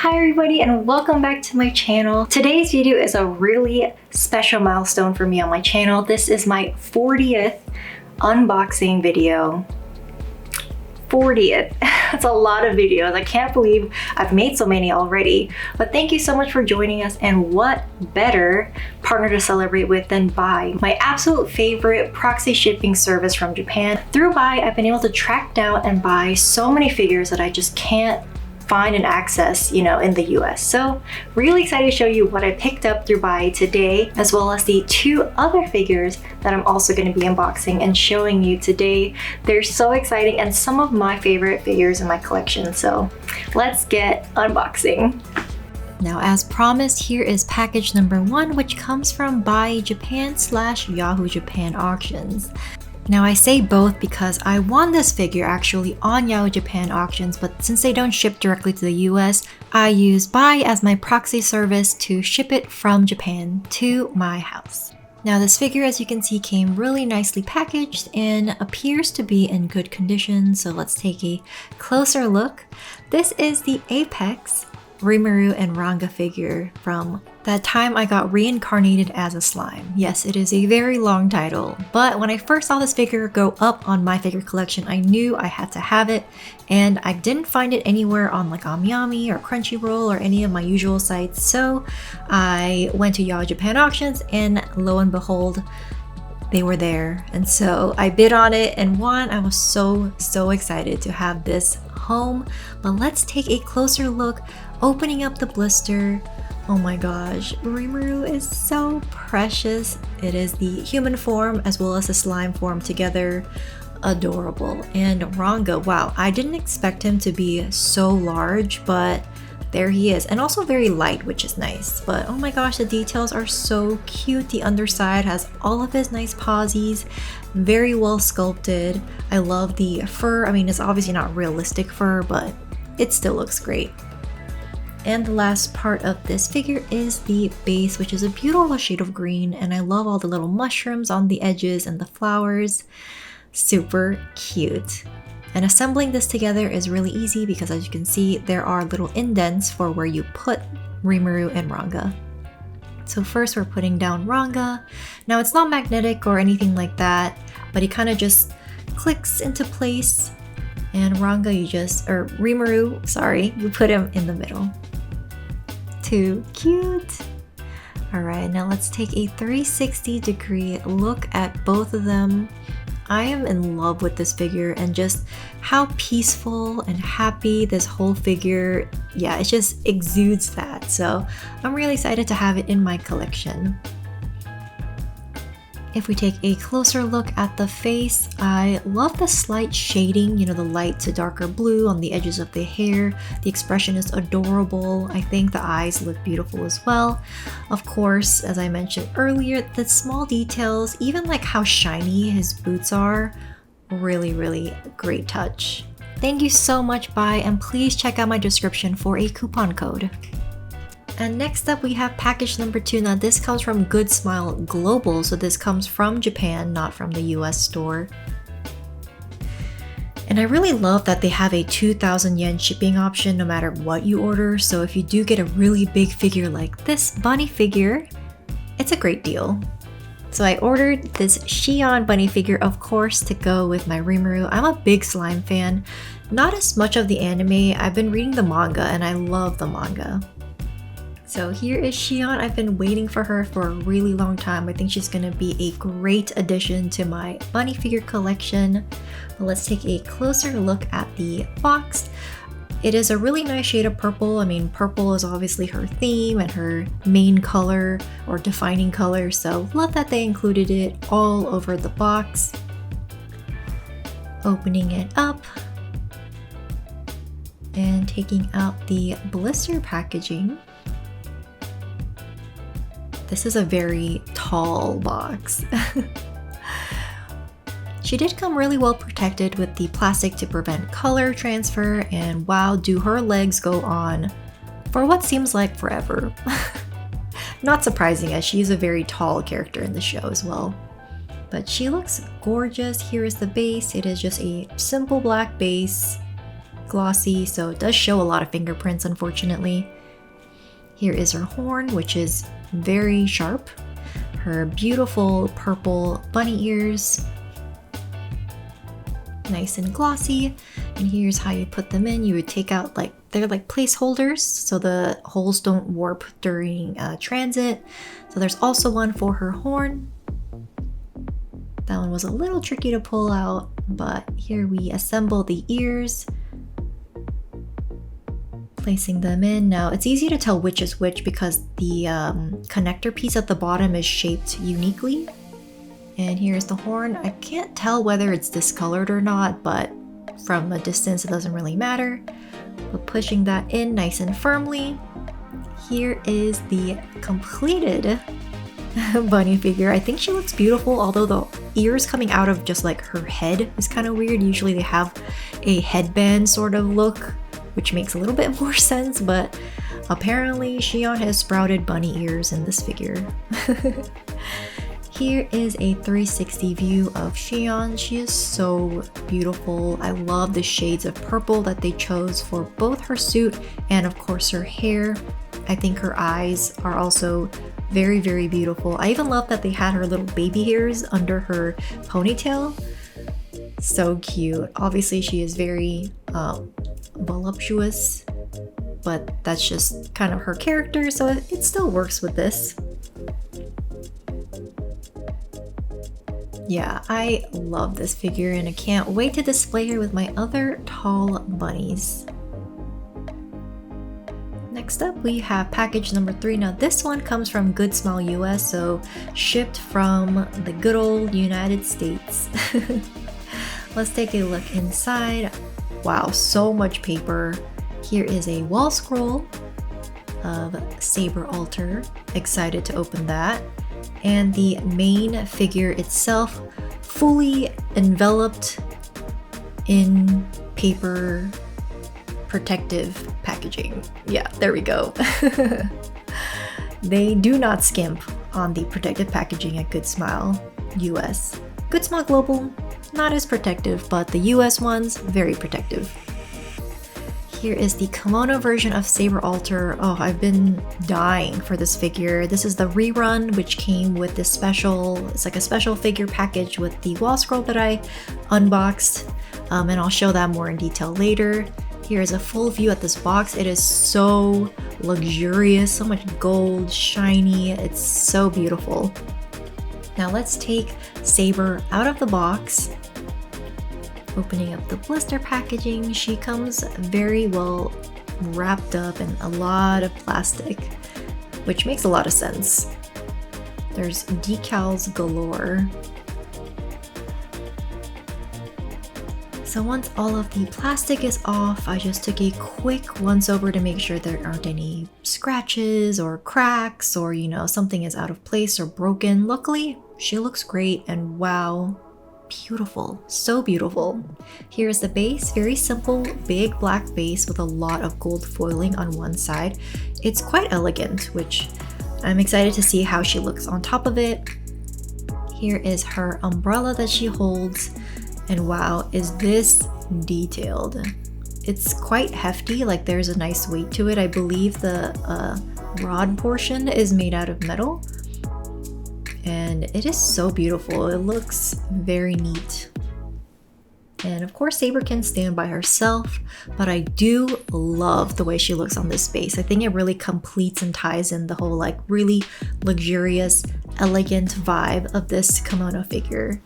Hi everybody and welcome back to my channel. Today's video is a really special milestone for me on my channel. This is my 40th unboxing video. 40th. That's a lot of videos. I can't believe I've made so many already. But thank you so much for joining us, and what better partner to celebrate with than Buyee, my absolute favorite proxy shipping service from Japan. Through Buyee, I've been able to track down and buy so many figures that I just can't find and access, in the US. So really excited to show you what I picked up through Buyee today, as well as the two other figures that I'm also going to be unboxing and showing you today. They're so exciting and some of my favorite figures in my collection. So let's get unboxing. Now, as promised, here is package number 1, which comes from Buyee Japan / Yahoo Japan auctions. Now I say both because I won this figure actually on Yahoo Japan auctions, but since they don't ship directly to the US, I use Buyee as my proxy service to ship it from Japan to my house. Now this figure, as you can see, came really nicely packaged and appears to be in good condition, so let's take a closer look. This is the Apex Rimuru and Ranga figure from That Time I Got Reincarnated as a Slime. Yes, it is a very long title, but when I first saw this figure go up on my figure collection, I knew I had to have it, and I didn't find it anywhere on like AmiAmi or Crunchyroll or any of my usual sites, so I went to Yahoo Japan auctions, and lo and behold, they were there. And so I bid on it and won. I was so excited to have this home. But let's take a closer look. Opening up the blister, oh my gosh, Rimuru is so precious. It is the human form as well as the slime form together. Adorable. And Ranga, wow, I didn't expect him to be so large, but there he is, and also very light, which is nice. But oh my gosh, the details are so cute. The underside has all of his nice posies, very well sculpted. I love the fur. I mean, it's obviously not realistic fur, but it still looks great. And the last part of this figure is the base, which is a beautiful shade of green, and I love all the little mushrooms on the edges and the flowers. Super cute. And assembling this together is really easy because, as you can see, there are little indents for where you put Rimuru and Ranga. So first we're putting down Ranga. Now it's not magnetic or anything like that, but he kind of just clicks into place. And Rimuru, sorry, you put him in the middle. Too cute. Alright, now let's take a 360-degree look at both of them. I am in love with this figure and just how peaceful and happy this whole figure, yeah, it just exudes that. So I'm really excited to have it in my collection. If we take a closer look at the face, I love the slight shading, the light to darker blue on the edges of the hair. The expression is adorable. I think the eyes look beautiful as well. Of course, as I mentioned earlier, the small details, even like how shiny his boots are, really great touch. Thank you so much, Buyee, and please check out my description for a coupon code. And next up we have package number 2. Now this comes from Good Smile Global, so this comes from Japan, not from the US store. And I really love that they have a 2,000 yen shipping option no matter what you order, so if you do get a really big figure like this bunny figure, it's a great deal. So I ordered this Shion bunny figure, of course, to go with my Rimuru. I'm a big slime fan, not as much of the anime. I've been reading the manga and I love the manga. So here is Shion. I've been waiting for her for a really long time. I think she's gonna be a great addition to my bunny figure collection. But let's take a closer look at the box. It is a really nice shade of purple. I mean, purple is obviously her theme and her main color or defining color, so love that they included it all over the box. Opening it up and taking out the blister packaging. This is a very tall box. She did come really well protected with the plastic to prevent color transfer, and wow, do her legs go on for what seems like forever. Not surprising, as she is a very tall character in the show as well. But she looks gorgeous. Here is the base. It is just a simple black base. glossy, so it does show a lot of fingerprints, unfortunately. Here is her horn, which is very sharp. Her beautiful purple bunny ears, nice and glossy. And here's how you put them in. You would take out they're like placeholders so the holes don't warp during transit. So there's also one for her horn. That one was a little tricky to pull out, but here we assemble the ears, placing them in. Now it's easy to tell which is which because the connector piece at the bottom is shaped uniquely. And here's the horn. I can't tell whether it's discolored or not, but from a distance it doesn't really matter. But pushing that in nice and firmly. Here is the completed bunny figure. I think she looks beautiful, although the ears coming out of just like her head is kind of weird. Usually they have a headband sort of look, which makes a little bit more sense, but apparently Shion has sprouted bunny ears in this figure. Here is a 360 view of Shion. She is so beautiful. I love the shades of purple that they chose for both her suit and of course her hair. I think her eyes are also very, very beautiful. I even love that they had her little baby hairs under her ponytail. So cute. Obviously she is very voluptuous, but that's just kind of her character, so it still works with this. Yeah, I love this figure and I can't wait to display her with my other tall bunnies. Next up, we have package number 3. Now this one comes from Good Smile US, so shipped from the good old United States. Let's take a look inside. Wow, so much paper. Here is a wall scroll of Saber altar. Excited to open that. And the main figure itself, fully enveloped in paper protective packaging. Yeah, there we go. They do not skimp on the protective packaging at Good Smile US. Good Smile Global, not as protective, but the US ones, very protective. Here is the kimono version of Saber Altar. Oh, I've been dying for this figure. This is the rerun, which came with this special, it's like a special figure package with the wall scroll that I unboxed. And I'll show that more in detail later. Here is a full view at this box. It is so luxurious, so much gold, shiny. It's so beautiful. Now let's take Saber out of the box. Opening up the blister packaging, she comes very well wrapped up in a lot of plastic, which makes a lot of sense. There's decals galore. So once all of the plastic is off, I just took a quick once over to make sure there aren't any scratches or cracks or, something is out of place or broken. Luckily, she looks great and wow. Beautiful, so beautiful. Here's the base, very simple, big black base with a lot of gold foiling on one side. It's quite elegant, which I'm excited to see how she looks on top of it. Here is her umbrella that she holds, and wow, is this detailed. It's quite hefty, like there's a nice weight to it. I believe the rod portion is made out of metal. And it is so beautiful. It looks very neat. And of course, Saber can stand by herself, but I do love the way she looks on this base. I think it really completes and ties in the whole really luxurious, elegant vibe of this kimono figure.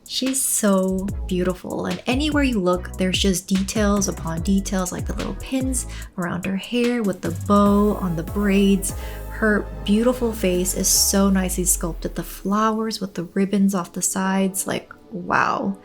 She's so beautiful, and anywhere you look, there's just details upon details, like the little pins around her hair with the bow on the braids. Her beautiful face is so nicely sculpted. The flowers with the ribbons off the sides, wow.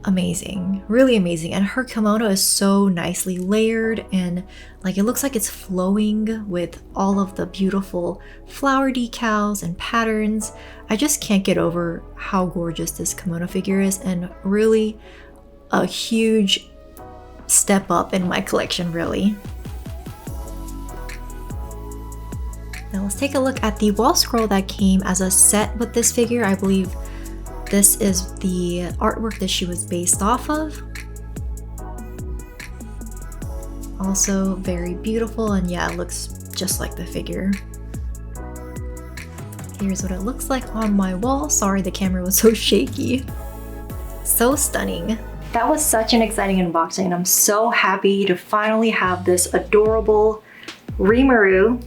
Amazing, really amazing. And her kimono is so nicely layered and it looks like it's flowing with all of the beautiful flower decals and patterns. I just can't get over how gorgeous this kimono figure is, and really a huge step up in my collection, really. Now let's take a look at the wall scroll that came as a set with this figure. I believe this is the artwork that she was based off of. Also very beautiful, and yeah, it looks just like the figure. Here's what it looks like on my wall. Sorry, the camera was so shaky. So stunning. That was such an exciting unboxing, and I'm so happy to finally have this adorable Rimuru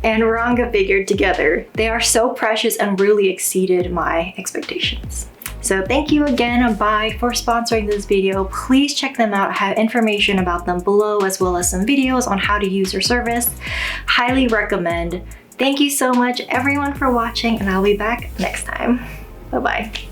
and Ranga figure together. They are so precious and really exceeded my expectations. So thank you again, Buyee, for sponsoring this video. Please check them out. I have information about them below, as well as some videos on how to use their service. Highly recommend. Thank you so much everyone for watching, and I'll be back next time. Bye-bye.